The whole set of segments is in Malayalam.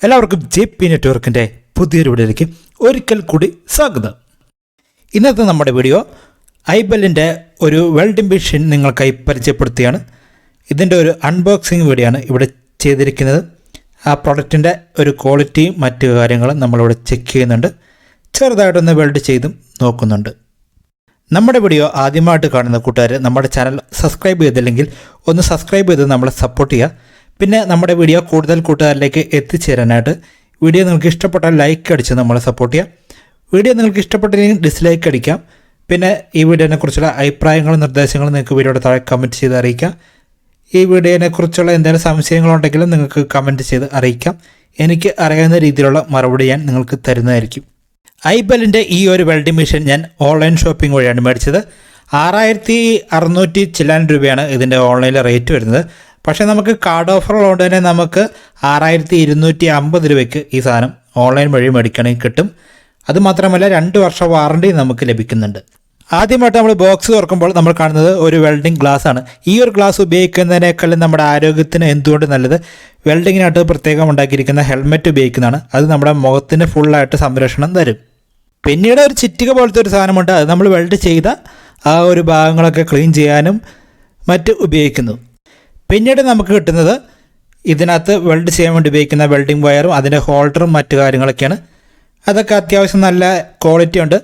എല്ലാവർക്കും ജെ.പി. നെറ്റ്വർക്കിൻ്റെ പുതിയൊരു വീഡിയോയിലേക്ക് ഒരിക്കൽ കൂടി സ്വാഗതം. ഇന്നത്തെ നമ്മുടെ വീഡിയോ iBELLിൻ്റെ ഒരു വെൽഡിംഗ് മെഷീൻ നിങ്ങൾക്കായി പരിചയപ്പെടുത്തുകയാണ്. ഇതിൻ്റെ ഒരു അൺബോക്സിങ് വീഡിയോ ആണ് ഇവിടെ ചെയ്തിരിക്കുന്നത്. ആ പ്രോഡക്റ്റിൻ്റെ ഒരു ക്വാളിറ്റിയും മറ്റു കാര്യങ്ങളും നമ്മളിവിടെ ചെക്ക് ചെയ്യുന്നുണ്ട്. ചെറുതായിട്ടൊന്ന് വെൽഡ് ചെയ്തും നോക്കുന്നുണ്ട്. നമ്മുടെ വീഡിയോ ആദ്യമായിട്ട് കാണുന്ന കൂട്ടുകാർ നമ്മുടെ ചാനൽ സബ്സ്ക്രൈബ് ചെയ്തില്ലെങ്കിൽ ഒന്ന് സബ്സ്ക്രൈബ് ചെയ്ത് നമ്മളെ സപ്പോർട്ട് ചെയ്യുക. പിന്നെ നമ്മുടെ വീഡിയോ കൂടുതൽ കൂട്ടുകാരിലേക്ക് എത്തിച്ചേരാനായിട്ട് വീഡിയോ നിങ്ങൾക്ക് ഇഷ്ടപ്പെട്ടാൽ ലൈക്ക് അടിച്ച് നമ്മളെ സപ്പോർട്ട് ചെയ്യാം. വീഡിയോ നിങ്ങൾക്ക് ഇഷ്ടപ്പെട്ടില്ലെങ്കിൽ ഡിസ്ലൈക്ക് അടിക്കാം. പിന്നെ ഈ വീഡിയോനെക്കുറിച്ചുള്ള അഭിപ്രായങ്ങളും നിർദ്ദേശങ്ങളും നിങ്ങൾക്ക് വീഡിയോയുടെ താഴെ കമൻറ്റ് ചെയ്ത് അറിയിക്കാം. ഈ വീഡിയോനെക്കുറിച്ചുള്ള എന്തെങ്കിലും സംശയങ്ങളുണ്ടെങ്കിലും നിങ്ങൾക്ക് കമൻറ്റ് ചെയ്ത് അറിയിക്കാം. എനിക്ക് അറിയാവുന്ന രീതിയിലുള്ള മറുപടി ഞാൻ നിങ്ങൾക്ക് തരുന്നതായിരിക്കും. iBELLിൻ്റെ ഈ ഒരു വെൽഡിംഗ് മെഷീൻ ഞാൻ ഓൺലൈൻ ഷോപ്പിംഗ് വഴിയാണ് മേടിച്ചത്. 6600 ചില്ലാൻ രൂപയാണ് ഇതിൻ്റെ ഓൺലൈനിൽ റേറ്റ് വരുന്നത്. പക്ഷേ നമുക്ക് കാർഡ് ഓഫർ ഉള്ളതുകൊണ്ട് തന്നെ നമുക്ക് 6250 രൂപയ്ക്ക് ഈ സാധനം ഓൺലൈൻ വഴി മേടിക്കണമെങ്കിൽ കിട്ടും. അതുമാത്രമല്ല 2 വർഷം വാറണ്ടി നമുക്ക് ലഭിക്കുന്നുണ്ട്. ആദ്യമായിട്ട് നമ്മൾ ബോക്സ് തുറക്കുമ്പോൾ നമ്മൾ കാണുന്നത് ഒരു വെൽഡിംഗ് ഗ്ലാസ് ആണ്. ഈ ഒരു ഗ്ലാസ് ഉപയോഗിക്കുന്നതിനേക്കാളും നമ്മുടെ ആരോഗ്യത്തിന് എന്തുകൊണ്ട് നല്ലത് വെൽഡിങ്ങിനായിട്ട് പ്രത്യേകം ഉണ്ടാക്കിയിരിക്കുന്ന ഹെൽമെറ്റ് ഉപയോഗിക്കുന്നതാണ്. അത് നമ്മുടെ മുഖത്തിന് ഫുള്ളായിട്ട് സംരക്ഷണം തരും. പിന്നീട് ഒരു ചിറ്റിക പോലത്തെ ഒരു സാധനമുണ്ട്. അത് നമ്മൾ വെൽഡ് ചെയ്ത ആ ഒരു ഭാഗങ്ങളൊക്കെ ക്ലീൻ ചെയ്യാനും മറ്റ് ഉപയോഗിക്കുന്നു. പിന്നീട് നമുക്ക് കിട്ടുന്നത് ഇതിനകത്ത് വെൽഡ് ചെയ്യാൻ വേണ്ടി ഉപയോഗിക്കുന്ന വെൽഡിംഗ് വയറും അതിൻ്റെ ഹോൾഡറും മറ്റു കാര്യങ്ങളൊക്കെയാണ്. അതൊക്കെ അത്യാവശ്യം നല്ല ക്വാളിറ്റി ഉണ്ട്.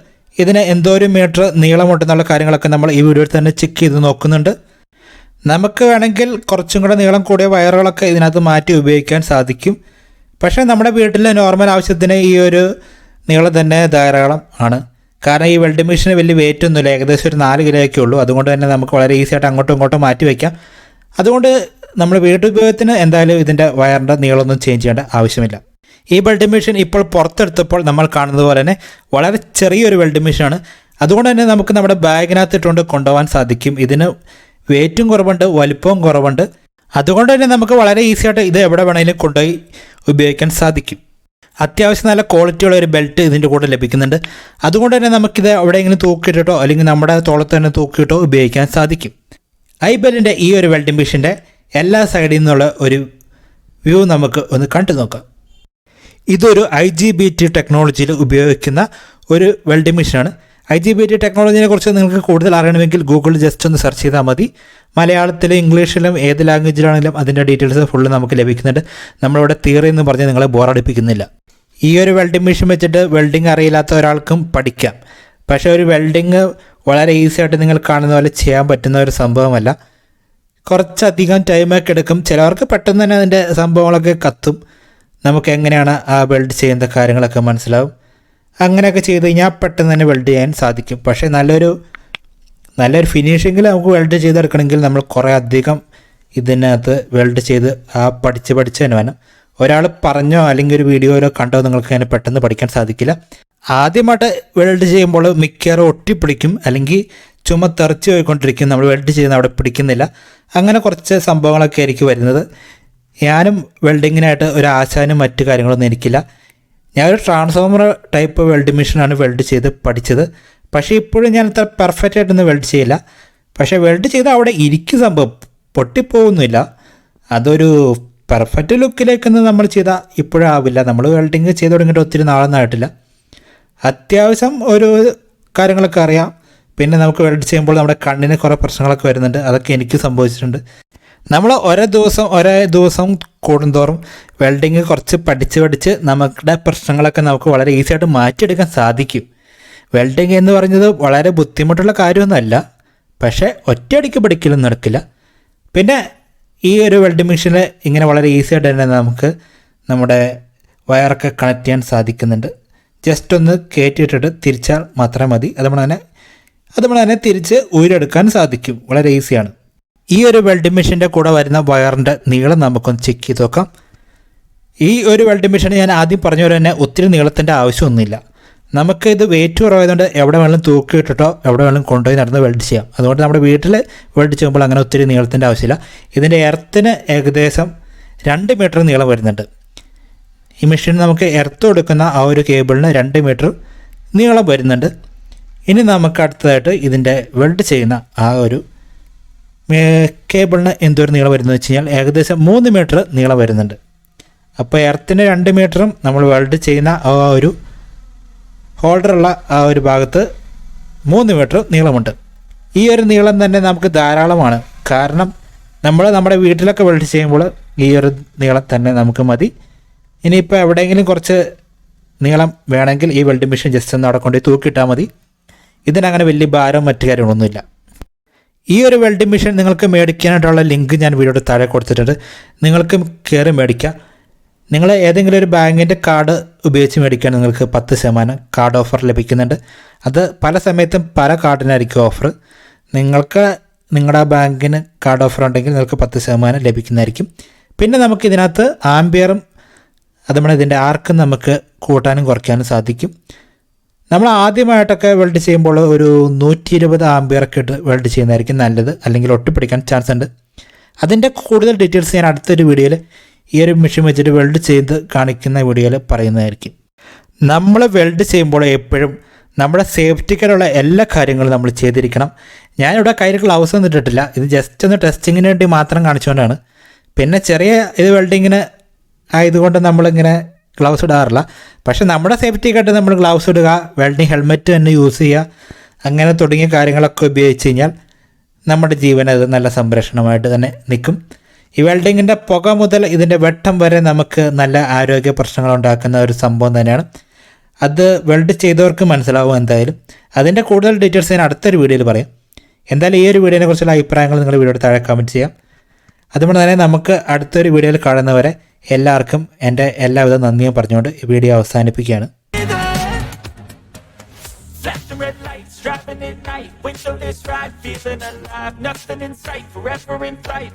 ഇതിന് എന്തോരം മീറ്റർ നീളമുണ്ടെന്നുള്ള കാര്യങ്ങളൊക്കെ നമ്മൾ ഈ വീഡിയോയിൽ തന്നെ ചെക്ക് ചെയ്ത് നോക്കുന്നുണ്ട്. നമുക്ക് വേണമെങ്കിൽ കുറച്ചും കൂടെ നീളം കൂടിയ വയറുകളൊക്കെ ഇതിനകത്ത് മാറ്റി ഉപയോഗിക്കാൻ സാധിക്കും. പക്ഷേ നമ്മുടെ വീട്ടിലെ നോർമൽ ആവശ്യത്തിന് ഈ ഒരു നീളം തന്നെ ധാരാളം ആണ്. കാരണം ഈ വെൽഡിംഗ് മെഷീന് വലിയ വെയിറ്റ് ഒന്നുമില്ല, ഏകദേശം ഒരു 4 കിലോയൊക്കെ ഉള്ളൂ. അതുകൊണ്ട് തന്നെ നമുക്ക് വളരെ ഈസി ആയിട്ട് അങ്ങോട്ടും ഇങ്ങോട്ടും മാറ്റി വയ്ക്കാം. അതുകൊണ്ട് നമ്മൾ വീട്ടുപയോഗത്തിന് എന്തായാലും ഇതിൻ്റെ വയറിൻ്റെ നീളമൊന്നും ചേഞ്ച് ചെയ്യേണ്ട ആവശ്യമില്ല. ഈ വെൽഡിംഗ് മെഷീൻ ഇപ്പോൾ പുറത്തെടുത്തപ്പോൾ നമ്മൾ കാണുന്നത് പോലെ തന്നെ വളരെ ചെറിയൊരു വെൽഡിംഗ് മെഷീനാണ്. അതുകൊണ്ട് തന്നെ നമുക്ക് നമ്മുടെ ബാഗിനകത്ത് ഇട്ടുകൊണ്ട് കൊണ്ടുപോകാൻ സാധിക്കും. ഇതിന് വെയിറ്റും കുറവുണ്ട്, വലിപ്പവും കുറവുണ്ട്. അതുകൊണ്ട് തന്നെ നമുക്ക് വളരെ ഈസിയായിട്ട് ഇത് എവിടെ വേണമെങ്കിലും കൊണ്ടുപോയി ഉപയോഗിക്കാൻ സാധിക്കും. അത്യാവശ്യം നല്ല ക്വാളിറ്റിയുള്ള ഒരു ബെൽറ്റ് ഇതിൻ്റെ കൂടെ ലഭിക്കുന്നുണ്ട്. അതുകൊണ്ട് തന്നെ നമുക്കിത് എവിടെയെങ്കിലും തൂക്കിയിട്ടോ അല്ലെങ്കിൽ നമ്മുടെ തോളത്ത് തന്നെ തൂക്കിയിട്ടോ ഉപയോഗിക്കാൻ സാധിക്കും. iBELLിൻ്റെ ഈ ഒരു വെൽഡിംഗ് മെഷീൻ്റെ എല്ലാ സൈഡിൽ നിന്നുള്ള ഒരു വ്യൂ നമുക്ക് ഒന്ന് കണ്ടു നോക്കാം. ഇതൊരു IGBT ടെക്നോളജിയിൽ ഉപയോഗിക്കുന്ന ഒരു വെൽഡിംഗ് മെഷീനാണ്. IGBT ടെക്നോളജിനെ കുറിച്ച് നിങ്ങൾക്ക് കൂടുതൽ അറിയണമെങ്കിൽ ഗൂഗിളിൽ ജസ്റ്റ് ഒന്ന് സെർച്ച് ചെയ്താൽ മതി. മലയാളത്തിലും ഇംഗ്ലീഷിലും ഏത് ലാംഗ്വേജിലാണെങ്കിലും അതിൻ്റെ ഡീറ്റെയിൽസ് ഫുള്ള് നമുക്ക് ലഭിക്കുന്നുണ്ട്. നമ്മളിവിടെ തിയറി എന്ന് പറഞ്ഞ് നിങ്ങളെ ബോറടിപ്പിക്കുന്നില്ല. ഈ ഒരു വെൽഡിംഗ് മെഷീൻ വെച്ചിട്ട് വെൽഡിംഗ് അറിയില്ലാത്ത ഒരാൾക്കും പഠിക്കാം. പക്ഷേ ഒരു വെൽഡിങ് വളരെ ഈസി ആയിട്ട് നിങ്ങൾ കാണുന്ന പോലെ ചെയ്യാൻ പറ്റുന്ന ഒരു സംഭവമല്ല. കുറച്ചധികം ടൈമൊക്കെ എടുക്കും. ചിലവർക്ക് പെട്ടെന്ന് തന്നെ അതിൻ്റെ സംഭവങ്ങളൊക്കെ കത്തും. നമുക്ക് എങ്ങനെയാണ് ആ വെൽഡ് ചെയ്യുന്ന കാര്യങ്ങളൊക്കെ മനസ്സിലാവും. അങ്ങനെയൊക്കെ ചെയ്ത് കഴിഞ്ഞാൽ പെട്ടെന്ന് തന്നെ വെൽഡ് ചെയ്യാൻ സാധിക്കും. പക്ഷേ നല്ലൊരു ഫിനിഷിങ്ങിൽ നമുക്ക് വെൽഡ് ചെയ്തെടുക്കണമെങ്കിൽ നമ്മൾ കുറേ അധികം ഇതിനകത്ത് വെൽഡ് ചെയ്ത് പഠിച്ച് തന്നെ വേണം. ഒരാൾ പറഞ്ഞോ അല്ലെങ്കിൽ ഒരു വീഡിയോയിലോ കണ്ടോ നിങ്ങൾക്ക് അതിനെ പെട്ടെന്ന് പഠിക്കാൻ സാധിക്കില്ല. ആദ്യമായിട്ട് വെൽഡ് ചെയ്യുമ്പോൾ മിക്കവാറും ഒട്ടിപ്പിടിക്കും, അല്ലെങ്കിൽ തെറിച്ച് പോയിക്കൊണ്ടിരിക്കും. നമ്മൾ വെൽഡ് ചെയ്യുന്ന അവിടെ പിടിക്കുന്നില്ല. അങ്ങനെ കുറച്ച് സംഭവങ്ങളൊക്കെ ആയിരിക്കും വരുന്നത്. ഞാനും വെൽഡിങ്ങിനായിട്ട് ഒരു ആശാനും മറ്റു കാര്യങ്ങളൊന്നും എനിക്കില്ല. ഞാനൊരു ട്രാൻസ്ഫോമർ ടൈപ്പ് വെൽഡിംഗ് മെഷീനാണ് വെൽഡ് ചെയ്ത് പഠിച്ചത്. പക്ഷേ ഇപ്പോഴും ഞാൻ അത്ര പെർഫെക്റ്റ് ആയിട്ടൊന്നും വെൽഡ് ചെയ്യില്ല. പക്ഷേ വെൽഡ് ചെയ്ത് അവിടെ ഇരിക്കും, സംഭവം പൊട്ടിപ്പോകുന്നില്ല. അതൊരു പെർഫെക്റ്റ് ലുക്കിലേക്കൊന്നും നമ്മൾ ചെയ്താൽ ഇപ്പോഴും ആവില്ല. നമ്മൾ വെൽഡിങ് ചെയ്ത് തുടങ്ങിയിട്ട് ഒത്തിരി നാളൊന്നും ആയിട്ടില്ല. അത്യാവശ്യം ഒരു കാര്യങ്ങളൊക്കെ അറിയാം. പിന്നെ നമുക്ക് വെൽഡ് ചെയ്യുമ്പോൾ നമ്മുടെ കണ്ണിന് കുറേ പ്രശ്നങ്ങളൊക്കെ വരുന്നുണ്ട്. അതൊക്കെ എനിക്ക് സംഭവിച്ചിട്ടുണ്ട്. നമ്മൾ ഓരോ ദിവസം കൂടുന്തോറും വെൽഡിങ് കുറച്ച് പഠിച്ച് നമ്മുടെ പ്രശ്നങ്ങളൊക്കെ നമുക്ക് വളരെ ഈസി ആയിട്ട് മാറ്റിയെടുക്കാൻ സാധിക്കും. വെൽഡിങ് എന്ന് പറയുന്നത് വളരെ ബുദ്ധിമുട്ടുള്ള കാര്യമൊന്നുമല്ല. പക്ഷേ ഒറ്റയടിക്ക് പഠിക്കലൊന്നും നടക്കില്ല. പിന്നെ ഈ ഒരു വെൽഡിംഗ് മെഷീനിൽ ഇങ്ങനെ വളരെ ഈസി ആയിട്ട് തന്നെ നമുക്ക് നമ്മുടെ വയറൊക്കെ കണക്ട് ചെയ്യാൻ സാധിക്കുന്നുണ്ട്. ജസ്റ്റ് ഒന്ന് കയറ്റിയിട്ടിട്ട് തിരിച്ചാൽ മാത്രം മതി. അതുപോലെ തന്നെ തിരിച്ച് ഊരെടുക്കാൻ സാധിക്കും. വളരെ ഈസിയാണ്. ഈ ഒരു വെൽഡിംഗ് മെഷീൻ്റെ കൂടെ വരുന്ന വയറിൻ്റെ നീളം നമുക്കൊന്ന് ചെക്ക് ചെയ്ത് നോക്കാം. ഈ ഒരു വെൽഡിംഗ് മെഷീൻ ഞാൻ ആദ്യം പറഞ്ഞ പോലെ തന്നെ ഒത്തിരി നീളത്തിൻ്റെ ആവശ്യമൊന്നുമില്ല. നമുക്ക് ഇത് വെയിറ്റ് കുറവായതുകൊണ്ട് എവിടെ വേണമെങ്കിലും തൂക്കിയിട്ടിട്ടോ എവിടെ വേണമെങ്കിലും കൊണ്ടുപോയി നടന്ന് വെൽഡ് ചെയ്യാം. അതുകൊണ്ട് നമ്മുടെ വീട്ടിൽ വെൽഡ് ചെയ്യുമ്പോൾ അങ്ങനെ ഒത്തിരി നീളത്തിൻ്റെ ആവശ്യമില്ല. ഇതിൻ്റെ എർത്തിന് ഏകദേശം 2 മീറ്റർ നീളം വരുന്നുണ്ട്. ഈ മെഷീൻ നമുക്ക് എർത്ത് കൊടുക്കുന്ന ആ ഒരു കേബിളിന് 2 മീറ്റർ നീളം വരുന്നുണ്ട്. ഇനി നമുക്ക് അടുത്തതായിട്ട് ഇതിൻ്റെ വെൽഡ് ചെയ്യുന്ന ആ ഒരു കേബിളിന് എന്തോരം നീളം വരുന്നത് വെച്ച് കഴിഞ്ഞാൽ ഏകദേശം 3 മീറ്റർ നീളം വരുന്നുണ്ട്. അപ്പോൾ എർത്തിന് 2 മീറ്ററും നമ്മൾ വെൽഡ് ചെയ്യുന്ന ആ ഒരു ഹോൾഡറുള്ള ആ ഒരു ഭാഗത്ത് 3 മീറ്റർ നീളമുണ്ട്. ഈ ഒരു നീളം തന്നെ നമുക്ക് ധാരാളമാണ്. കാരണം നമ്മൾ നമ്മുടെ വീട്ടിലൊക്കെ വെൽഡ് ചെയ്യുമ്പോൾ ഈ ഒരു നീളം തന്നെ നമുക്ക് മതി. ഇനിയിപ്പോൾ എവിടെയെങ്കിലും കുറച്ച് നീളം വേണമെങ്കിൽ ഈ വെൽഡിംഗ് മെഷീൻ ജസ്റ്റ് ഒന്ന് അവിടെ കൊണ്ടുപോയി തൂക്കിയിട്ടാൽ മതി. ഇതിനങ്ങനെ വലിയ ഭാരം മറ്റു കാര്യങ്ങളൊന്നുമില്ല. ഈ ഒരു വെൽഡിംഗ് മെഷീൻ നിങ്ങൾക്ക് മേടിക്കാനായിട്ടുള്ള ലിങ്ക് ഞാൻ വീഡിയോയുടെ താഴെ കൊടുത്തിട്ടുണ്ട്. നിങ്ങൾക്ക് കയറി മേടിക്കാം. നിങ്ങൾ ഏതെങ്കിലും ഒരു ബാങ്കിൻ്റെ കാർഡ് ഉപയോഗിച്ച് മേടിക്കാൻ നിങ്ങൾക്ക് 10% കാർഡ് ഓഫർ ലഭിക്കുന്നുണ്ട്. അത് പല സമയത്തും പല കാർഡിനായിരിക്കും ഓഫർ. നിങ്ങൾക്ക് നിങ്ങളുടെ ബാങ്കിന് കാർഡ് ഓഫർ ഉണ്ടെങ്കിൽ നിങ്ങൾക്ക് 10% ലഭിക്കുന്നതായിരിക്കും. പിന്നെ നമുക്ക് ഇതിനകത്ത് ആംബിയറും അതുപോലെ ഇതിൻ്റെ ആർക്കും നമുക്ക് കൂട്ടാനും കുറയ്ക്കാനും സാധിക്കും. നമ്മൾ ആദ്യമായിട്ടൊക്കെ വെൽഡ് ചെയ്യുമ്പോൾ ഒരു 120 ആംബിയറൊക്കെ ഇട്ട് വെൽഡ് ചെയ്യുന്നതായിരിക്കും നല്ലത്, അല്ലെങ്കിൽ ഒട്ടിപ്പിടിക്കാൻ ചാൻസ് ഉണ്ട്. അതിൻ്റെ കൂടുതൽ ഡീറ്റെയിൽസ് ഞാൻ അടുത്തൊരു വീഡിയോയിൽ ഈ ഒരു മെഷീൻ വെച്ചിട്ട് വെൽഡ് ചെയ്ത് കാണിക്കുന്ന വീഡിയോയിൽ പറയുന്നതായിരിക്കും. നമ്മൾ വെൽഡ് ചെയ്യുമ്പോൾ എപ്പോഴും നമ്മുടെ സേഫ്റ്റിക്കാനുള്ള എല്ലാ കാര്യങ്ങളും നമ്മൾ ചെയ്തിരിക്കണം. ഞാനിവിടെ കയ്യിൽ ഗ്ലൗസ് ഒന്നും ഇട്ടിട്ടില്ല. ഇത് ജസ്റ്റ് ഒന്ന് ടെസ്റ്റിങ്ങിന് വേണ്ടി മാത്രം കാണിച്ചുകൊണ്ടാണ്. പിന്നെ ചെറിയ ഇത് വെൽഡിങ്ങിന് ആയതുകൊണ്ട് നമ്മളിങ്ങനെ ഗ്ലൗസ് ഇടാറില്ല. പക്ഷേ നമ്മുടെ സേഫ്റ്റിക്കായിട്ട് നമ്മൾ ഗ്ലൗസ് ഇടുക, വെൽഡിങ് ഹെൽമെറ്റ് തന്നെ യൂസ് ചെയ്യുക, അങ്ങനെ തുടങ്ങിയ കാര്യങ്ങളൊക്കെ ഉപയോഗിച്ച് കഴിഞ്ഞാൽ നമ്മുടെ ജീവൻ അത് നല്ല സംരക്ഷണമായിട്ട് തന്നെ നിൽക്കും. ഈ വെൽഡിങ്ങിൻ്റെ പുക മുതൽ ഇതിൻ്റെ വെട്ടം വരെ നമുക്ക് നല്ല ആരോഗ്യ പ്രശ്നങ്ങൾ ഉണ്ടാക്കുന്ന ഒരു സംഭവം തന്നെയാണ്. അത് വെൽഡ് ചെയ്തവർക്ക് മനസ്സിലാവും എന്തായാലും. അതിൻ്റെ കൂടുതൽ ഡീറ്റെയിൽസ് ഞാൻ അടുത്തൊരു വീഡിയോയിൽ പറയാം. എന്തായാലും ഈ ഒരു വീഡിയോനെ കുറിച്ചുള്ള അഭിപ്രായങ്ങൾ നിങ്ങൾ വീഡിയോയുടെ താഴെ കമൻറ്റ് ചെയ്യാം. അതുകൊണ്ട് തന്നെ നമുക്ക് അടുത്തൊരു വീഡിയോയിൽ കാണുന്നവരെ എല്ലാവർക്കും എൻ്റെ എല്ലാവിധ നന്ദിയും പറഞ്ഞുകൊണ്ട് ഈ വീഡിയോ അവസാനിപ്പിക്കുകയാണ്. Driving at night, window this ride, feeling alive, nothing in sight, forever in flight.